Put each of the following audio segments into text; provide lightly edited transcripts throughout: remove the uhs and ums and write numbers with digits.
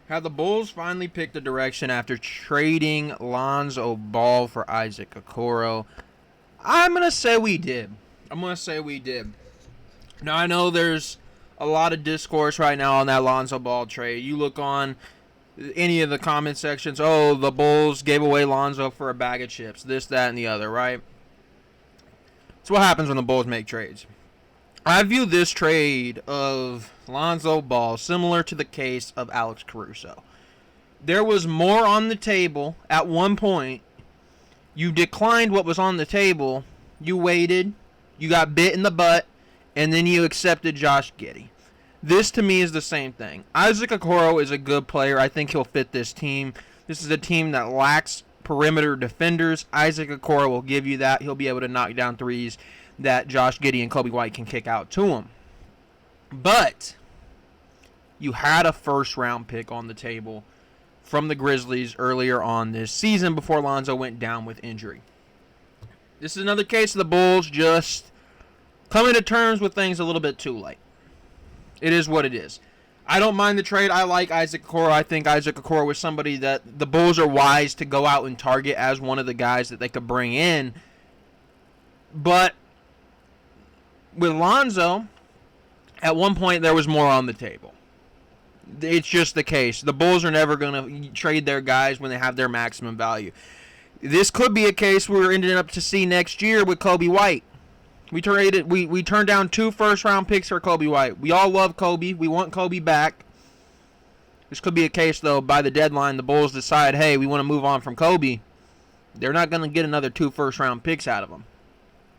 Have the Bulls finally picked a direction after trading Lonzo Ball for Isaac Okoro? I'm going to say we did. Now, I know there's a lot of discourse right now on that Lonzo Ball trade. You look on any of the comment sections, oh, the Bulls gave away Lonzo for a bag of chips, this, that, and the other, right? It's what happens when the Bulls make trades. I view this trade of Lonzo Ball similar to the case of Alex Caruso. There was more on the table at one point. You declined what was on the table. You waited. You got bit in the butt. And then you accepted Josh Giddey. This, to me, is the same thing. Isaac Okoro is a good player. I think he'll fit this team. This is a team that lacks perimeter defenders. Isaac Okoro will give you that. He'll be able to knock down threes that Josh Giddey and Kobe White can kick out to him. But you had a first-round pick on the table from the Grizzlies earlier on this season before Lonzo went down with injury. This is another case of the Bulls just coming to terms with things a little bit too late. It is what it is. I don't mind the trade. I like Isaac Okoro. I think Isaac Okoro was somebody that the Bulls are wise to go out and target as one of the guys that they could bring in. But with Lonzo, at one point there was more on the table. It's just the case. The Bulls are never going to trade their guys when they have their maximum value. This could be a case we're ending up to see next year with Kobe White. We turned down 2 first-round picks for Kobe White. We all love Kobe. We want Kobe back. This could be a case, though, by the deadline, the Bulls decide, hey, we want to move on from Kobe. They're not going to get another 2 first-round picks out of him.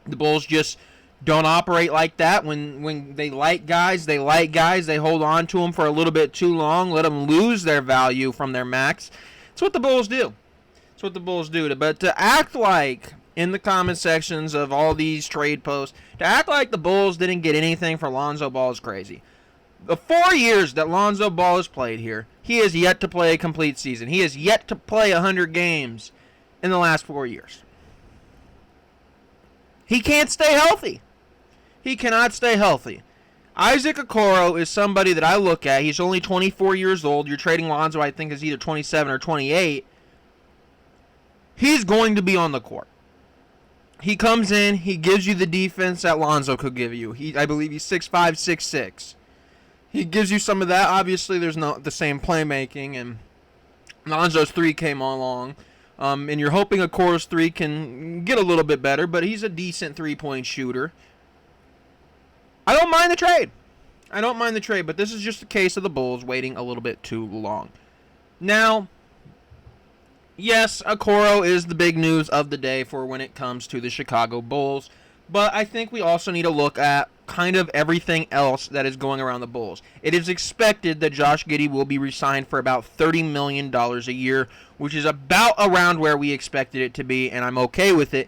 The Bulls just don't operate like that. When they like guys, they hold on to them for a little bit too long, let them lose their value from their max. It's what the Bulls do. But to act like, in the comment sections of all these trade posts, to act like the Bulls didn't get anything for Lonzo Ball is crazy. The 4 years that Lonzo Ball has played here, he has yet to play a complete season. He has yet to play 100 games in the last 4 years. He can't stay healthy. He cannot stay healthy. Isaac Okoro is somebody that I look at. He's only 24 years old. You're trading Lonzo, I think, is either 27 or 28. He's going to be on the court. He comes in, he gives you the defense that Lonzo could give you. I believe he's 6'5", 6'6". He gives you some of that. Obviously, there's not the same playmaking, and Lonzo's 3 came along. And you're hoping Okoro's 3 can get a little bit better, but he's a decent three-point shooter. I don't mind the trade, but this is just a case of the Bulls waiting a little bit too long. Now, yes, Okoro is the big news of the day for when it comes to the Chicago Bulls, but I think we also need to look at kind of everything else that is going around the Bulls. It is expected that Josh Giddey will be re-signed for about $30 million a year, which is about around where we expected it to be, and I'm okay with it.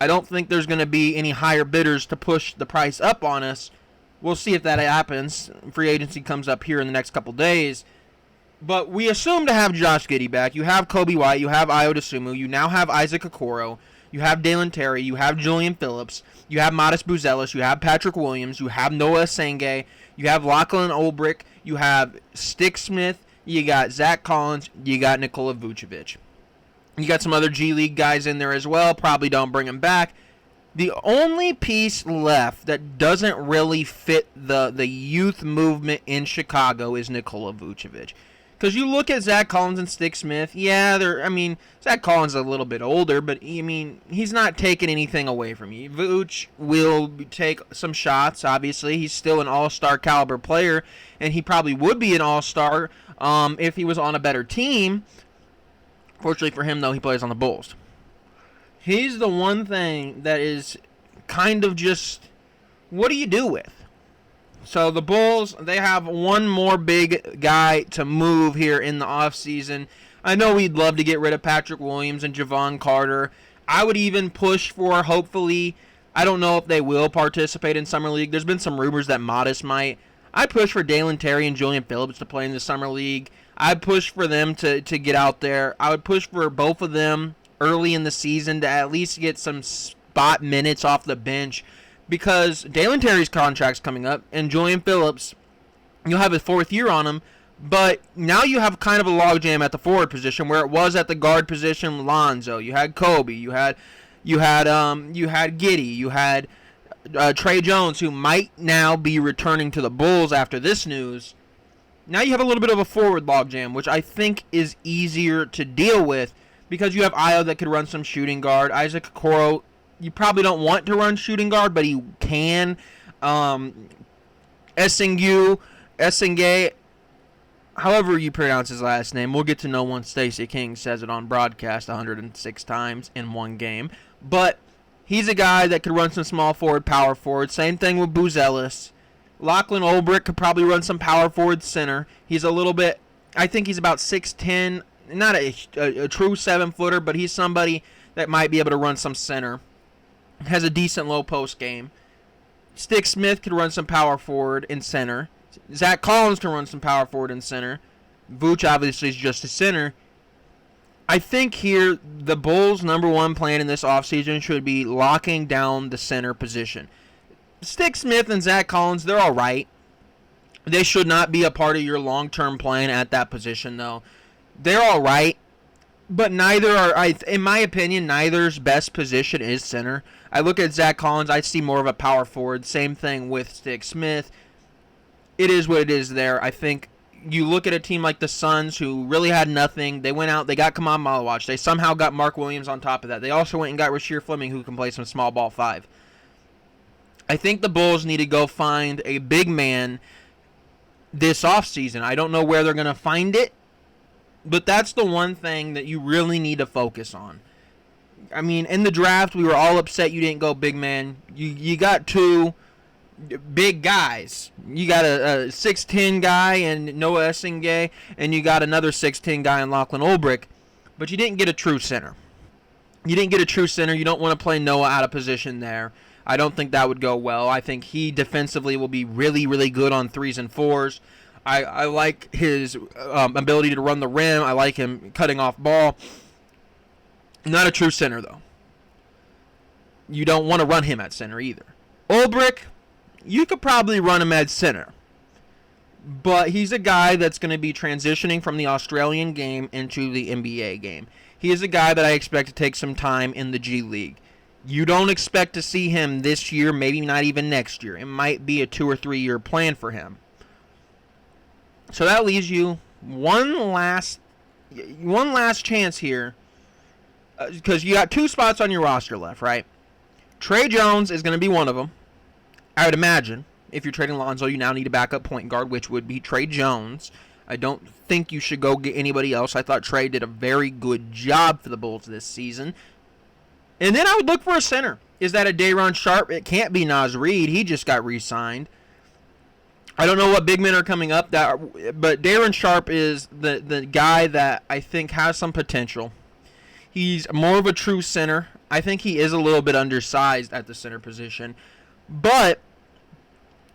I don't think there's going to be any higher bidders to push the price up on us. We'll see if that happens. Free agency comes up here in the next couple days. But we assume to have Josh Giddey back. You have Kobe White. You have Ayo Dosunmu. You now have Isaac Okoro. You have Dalen Terry. You have Julian Phillips. You have Modest Buzelis. You have Patrick Williams. You have Noah Senge. You have Lachlan Olbrich. You have Stick Smith. You got Zach Collins. You got Nikola Vucevic. You got some other G League guys in there as well. Probably don't bring them back. The only piece left that doesn't really fit the youth movement in Chicago is Nikola Vucevic. Because you look at Zach Collins and Stick Smith, Zach Collins is a little bit older, but he's not taking anything away from you. Vooch will take some shots, obviously. He's still an all-star caliber player, and he probably would be an all-star if he was on a better team. Fortunately for him, though, he plays on the Bulls. He's the one thing that is kind of just, what do you do with? So the Bulls, they have one more big guy to move here in the offseason. I know we'd love to get rid of Patrick Williams and Javon Carter. I would even push for, hopefully, I don't know if they will participate in Summer League. There's been some rumors that Modest might. I'd push for Dalen Terry and Julian Phillips to play in the Summer League. I'd push for them to get out there. I would push for both of them early in the season to at least get some spot minutes off the bench, because Dalen Terry's contract's coming up, and Julian Phillips, you'll have a 4th year on him, But now you have kind of a logjam at the forward position where it was at the guard position. Lonzo, you had Kobe, you had Giddy, you had Trey Jones, who might now be returning to the Bulls after this news. Now you have a little bit of a forward logjam, which I think is easier to deal with because you have Io that could run some shooting guard. Isaac Okoro, you probably don't want to run shooting guard, but he can. Essengay, however you pronounce his last name. We'll get to know once Stacey King says it on broadcast 106 times in one game. But he's a guy that could run some small forward, power forward. Same thing with Buzelis. Lachlan Olbrich could probably run some power forward center. He's a little bit, I think he's about 6'10", not a true 7-footer, but he's somebody that might be able to run some center. Has a decent low post game. Stick Smith could run some power forward and center. Zach Collins can run some power forward and center. Vooch obviously is just a center. I think here the Bulls' number one plan in this offseason should be locking down the center position. Stick Smith and Zach Collins, they're all right. They should not be a part of your long-term plan at that position, though. They're all right, but neither are, in my opinion, neither's best position is center. I look at Zach Collins, I see more of a power forward. Same thing with Stick Smith. It is what it is there. I think you look at a team like the Suns, who really had nothing. They went out, they got Kaman Malawach. They somehow got Mark Williams on top of that. They also went and got Rasheer Fleming, who can play some small ball 5. I think the Bulls need to go find a big man this offseason. I don't know where they're going to find it, but that's the one thing that you really need to focus on. I mean, in the draft, we were all upset you didn't go big man. You got 2 big guys. You got a 6'10 guy and Noah Essengay, and you got another 6'10 guy in Lachlan Olbrich, but you didn't get a true center. You didn't get a true center. You don't want to play Noah out of position there. I don't think that would go well. I think he defensively will be really, really good on 3s and 4s. I like his ability to run the rim. I like him cutting off ball. Not a true center, though. You don't want to run him at center either. Olbrich, you could probably run him at center. But he's a guy that's going to be transitioning from the Australian game into the NBA game. He is a guy that I expect to take some time in the G League. You don't expect to see him this year, maybe not even next year. It might be a 2 or 3 year plan for him. So that leaves you one last chance here, because you got 2 spots on your roster left, right? Trey Jones is going to be one of them. I would imagine if you're trading Lonzo, you now need a backup point guard, which would be Trey Jones. I don't think you should go get anybody else. I thought Trey did a very good job for the Bulls this season. And then I would look for a center. Is that a Day'Ron Sharpe? It can't be Naz Reid. He just got re-signed. I don't know what big men are coming up, but Day'Ron Sharpe is the guy that I think has some potential. He's more of a true center. I think he is a little bit undersized at the center position. But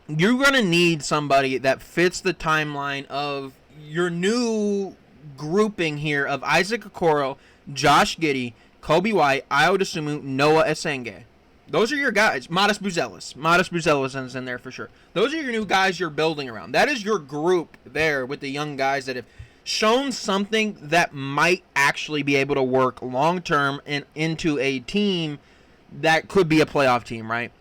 you're going to need somebody that fits the timeline of your new grouping here of Isaac Okoro, Josh Giddey, Kobe White, Ayo Dosunmu, Noah Essengay. Those are your guys. Modest Buzelis is in there for sure. Those are your new guys you're building around. That is your group there with the young guys that have shown something that might actually be able to work long-term and into a team that could be a playoff team, right?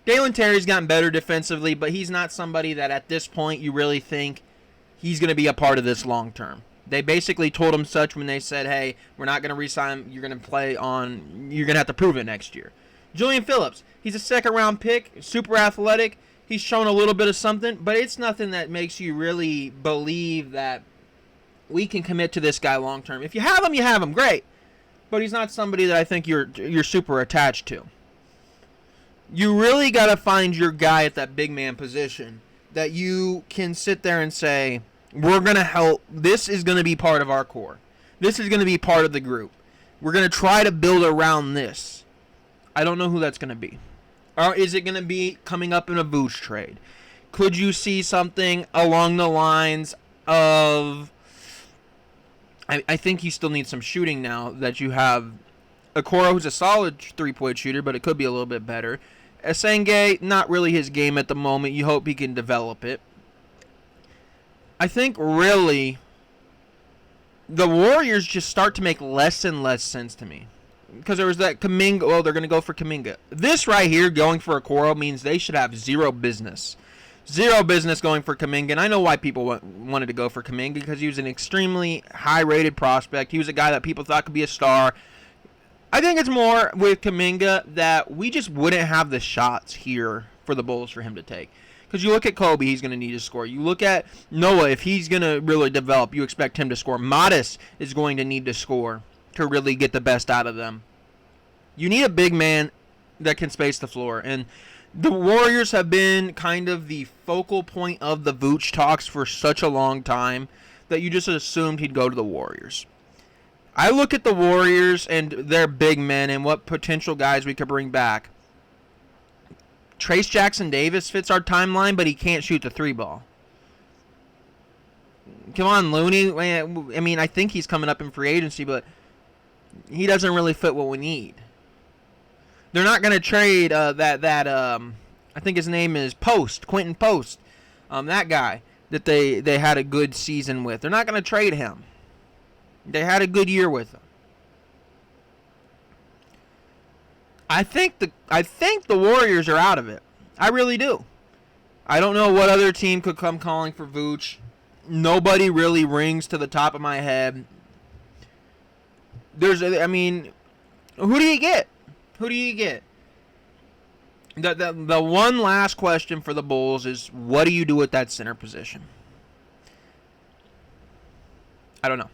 Dalen Terry's gotten better defensively, but he's not somebody that at this point you really think he's going to be a part of this long-term. They basically told him such when they said, hey, we're not going to re-sign him. You're going to have to prove it next year. Julian Phillips, he's a second-round pick, super athletic. He's shown a little bit of something, but it's nothing that makes you really believe that we can commit to this guy long-term. If you have him, you have him. Great. But he's not somebody that I think you're super attached to. You really got to find your guy at that big man position that you can sit there and say, we're going to help. This is going to be part of our core. This is going to be part of the group. We're going to try to build around this. I don't know who that's going to be. Or is it going to be coming up in a Vooch trade? Could you see something along the lines of... I think you still need some shooting now that you have Okoro, who's a solid three-point shooter, but it could be a little bit better. Essengay, not really his game at the moment. You hope he can develop it. I think really the Warriors just start to make less and less sense to me. Because there was that Kuminga. Oh, they're going to go for Kuminga. This right here, going for Okoro, means they should have zero business. Zero business going for Kuminga. And I know why people wanted to go for Kuminga, because he was an extremely high-rated prospect. He was a guy that people thought could be a star. I think it's more with Kuminga that we just wouldn't have the shots here for the Bulls for him to take. Because you look at Kobe, he's going to need to score. You look at Noah, if he's going to really develop, you expect him to score. Modest is going to need to score to really get the best out of them. You need a big man that can space the floor. And the Warriors have been kind of the focal point of the Vooch talks for such a long time that you just assumed he'd go to the Warriors. I look at the Warriors and their big men and what potential guys we could bring back. Trace Jackson-Davis fits our timeline, but he can't shoot the three ball. Come on, Looney. I mean, I think he's coming up in free agency, but he doesn't really fit what we need. They're not going to trade I think his name is Quentin Post, that guy that they had a good season with. They're not going to trade him. They had a good year with him. I think the Warriors are out of it. I really do. I don't know what other team could come calling for Vooch. Nobody really rings to the top of my head. Who do you get? Who do you get? The one last question for the Bulls is, what do you do with that center position? I don't know.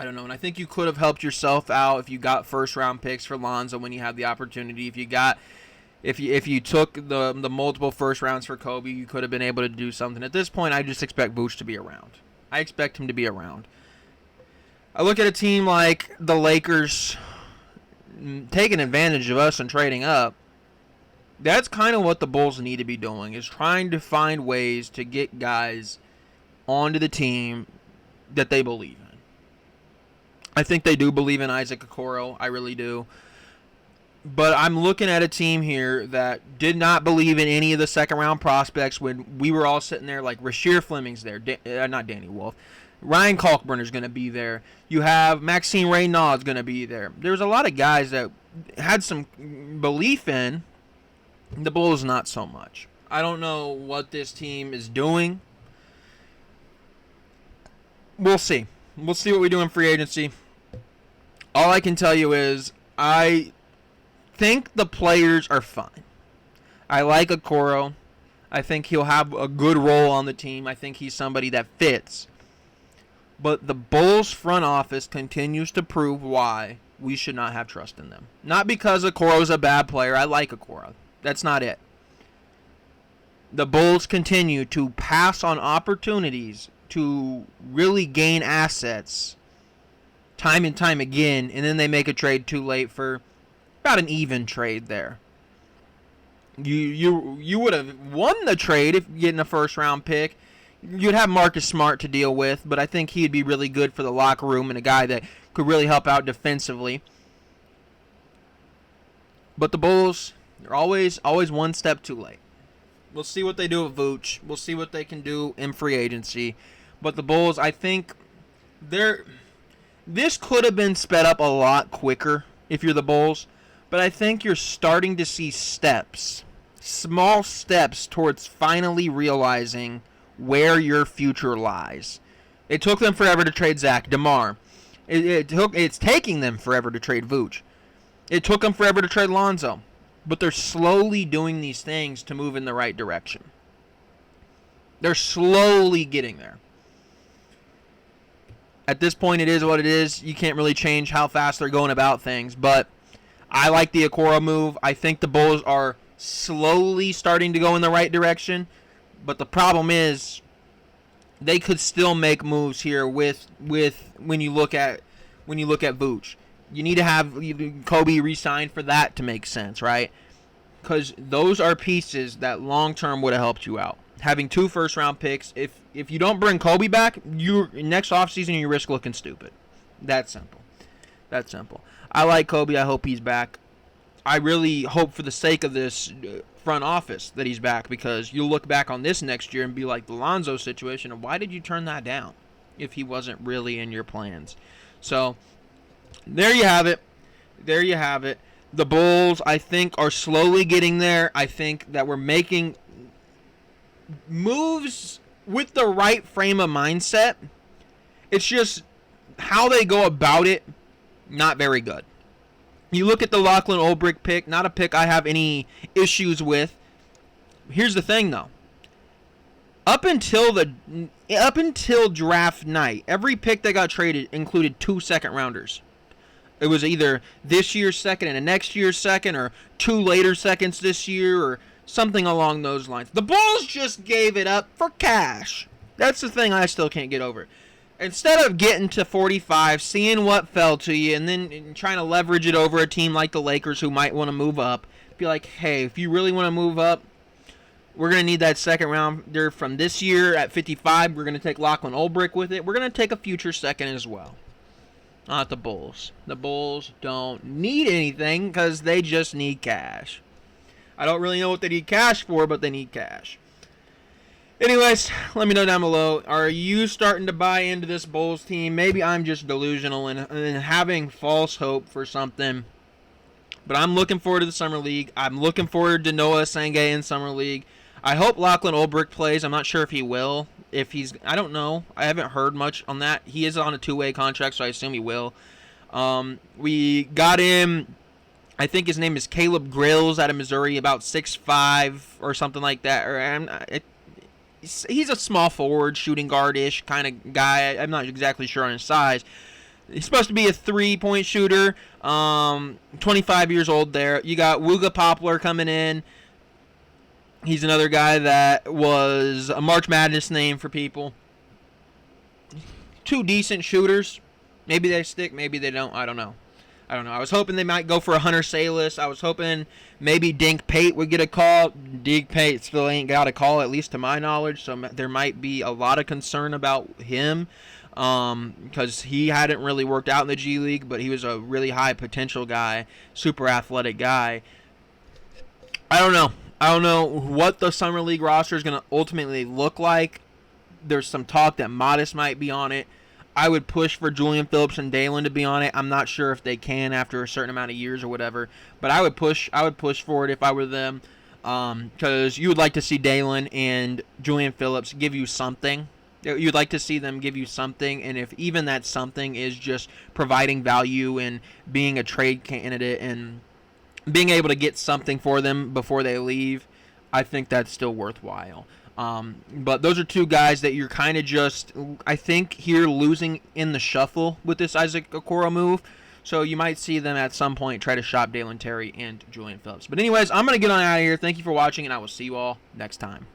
And I think you could have helped yourself out if you got first-round picks for Lonzo when you had the opportunity. If you took the multiple first rounds for Kobe, you could have been able to do something. At this point, I just expect Vooch to be around. I expect him to be around. I look at a team like the Lakers taking advantage of us and trading up. That's kind of what the Bulls need to be doing, is trying to find ways to get guys onto the team that they believe in. I think they do believe in Isaac Okoro. I really do. But I'm looking at a team here that did not believe in any of the second-round prospects when we were all sitting there like Rasheer Fleming's there. Not Danny Wolf. Ryan Kalkbrenner's going to be there. You have Maxime Reynaud's going to be there. There's a lot of guys that had some belief in. The Bulls not so much. I don't know what this team is doing. We'll see. We'll see what we do in free agency. All I can tell you is I think the players are fine. I like Okoro. I think he'll have a good role on the team. I think he's somebody that fits. But the Bulls front office continues to prove why we should not have trust in them. Not because Okoro's a bad player. I like Okoro. That's not it. The Bulls continue to pass on opportunities to really gain assets time and time again, and then they make a trade too late for about an even trade there. You would have won the trade if getting a first-round pick. You'd have Marcus Smart to deal with, but I think he'd be really good for the locker room and a guy that could really help out defensively. But the Bulls are always one step too late. We'll see what they do with Vooch. We'll see what they can do in free agency. But the Bulls, I think this could have been sped up a lot quicker if you're the Bulls. But I think you're starting to see small steps towards finally realizing where your future lies. It took them forever to trade Zach DeMar. It's taking them forever to trade Vooch. It took them forever to trade Lonzo. But they're slowly doing these things to move in the right direction. They're slowly getting there. At this point, it is what it is. You can't really change how fast they're going about things. But I like the Okoro move. I think the Bulls are slowly starting to go in the right direction. But the problem is they could still make moves here with when you look at Vooch. You need to have Kobe re-signed for that to make sense, right? Because those are pieces that long-term would have helped you out. Having 2 first-round picks, if you don't bring Kobe back, next offseason you risk looking stupid. That's simple. I like Kobe. I hope he's back. I really hope for the sake of this front office that he's back, because you'll look back on this next year and be like the Lonzo situation, and why did you turn that down if he wasn't really in your plans? So there you have it. There you have it. The Bulls, I think, are slowly getting there. I think that we're making moves with the right frame of mindset. It's just how they go about it, not very good. You look at the Lachlan Olbrich pick, not a pick I have any issues with. Here's the thing, though. Up until draft night, every pick that got traded included 2 second-rounders. It was either this year's second and a next year's second, or 2 later seconds this year, or something along those lines. The Bulls just gave it up for cash. That's the thing I still can't get over. Instead of getting to 45, seeing what fell to you, and then trying to leverage it over a team like the Lakers who might want to move up, be like, hey, if you really want to move up, we're going to need that second rounder from this year at 55. We're going to take Lachlan Olbrich with it. We're going to take a future second as well. Not the Bulls. The Bulls don't need anything because they just need cash. I don't really know what they need cash for, but they need cash. Anyways, let me know down below. Are you starting to buy into this Bulls team? Maybe I'm just delusional and having false hope for something. But I'm looking forward to the Summer League. I'm looking forward to Noah Senge in Summer League. I hope Lachlan Olbrich plays. I'm not sure if he will. I don't know. I haven't heard much on that. He is on a 2-way contract, so I assume he will. We got him, I think his name is Caleb Grills out of Missouri, about 6'5" or something like that. He's a small forward, shooting guard-ish kind of guy. I'm not exactly sure on his size. He's supposed to be a 3-point shooter, 25 years old there. You got Wooga Poplar coming in. He's another guy that was a March Madness name for people. 2 decent shooters. Maybe they stick, maybe they don't. I don't know. I was hoping they might go for a Hunter Salas. I was hoping maybe Dink Pate would get a call. Dink Pate still ain't got a call, at least to my knowledge, so there might be a lot of concern about him because he hadn't really worked out in the G League, but he was a really high potential guy, super athletic guy. I don't know. I don't know what the Summer League roster is going to ultimately look like. There's some talk that Modest might be on it. I would push for Julian Phillips and Dalen to be on it. I'm not sure if they can after a certain amount of years or whatever, but I would push for it if I were them, because you would like to see Dalen and Julian Phillips give you something. You'd like to see them give you something, and if even that something is just providing value and being a trade candidate and being able to get something for them before they leave, I think that's still worthwhile. But those are 2 guys that you're kind of just, I think, here losing in the shuffle with this Isaac Okoro move. So you might see them at some point try to shop Dalen Terry and Julian Phillips. But anyways, I'm going to get on out of here. Thank you for watching, and I will see you all next time.